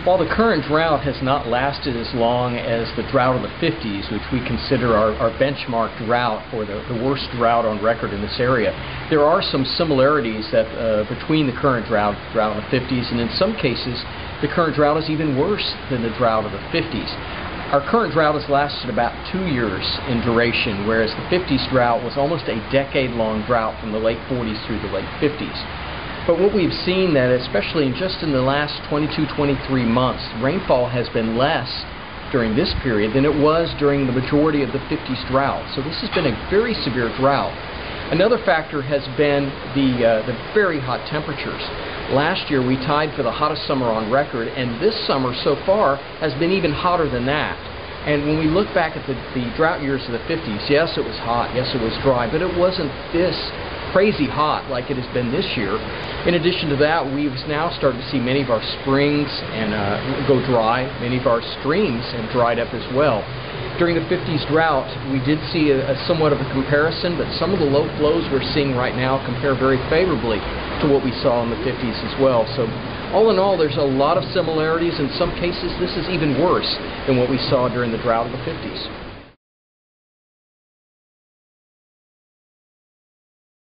While the current drought has not lasted as long as the drought of the 50s, which we consider our benchmark drought or the worst drought on record in this area, there are some similarities that between the current drought of the 50s, and in some cases the current drought is even worse than the drought of the 50s. Our current drought has lasted about 2 years in duration, whereas the 50s drought was almost a decade-long drought from the late 40s through the late 50s. But what we've seen that, especially just in the last 22-23 months, rainfall has been less during this period than it was during the majority of the 50s drought. So this has been a very severe drought. Another factor has been the very hot temperatures. Last year we tied for the hottest summer on record, and this summer so far has been even hotter than that. And when we look back at the drought years of the 50s, yes, it was hot, yes, it was dry, but it wasn't this crazy hot like it has been this year. In addition to that, we've now started to see many of our springs and go dry. Many of our streams have dried up as well. During the 50s drought, we did see a somewhat of a comparison, but some of the low flows we're seeing right now compare very favorably to what we saw in the 50s as well. So all in all, there's a lot of similarities. In some cases, this is even worse than what we saw during the drought of the 50s.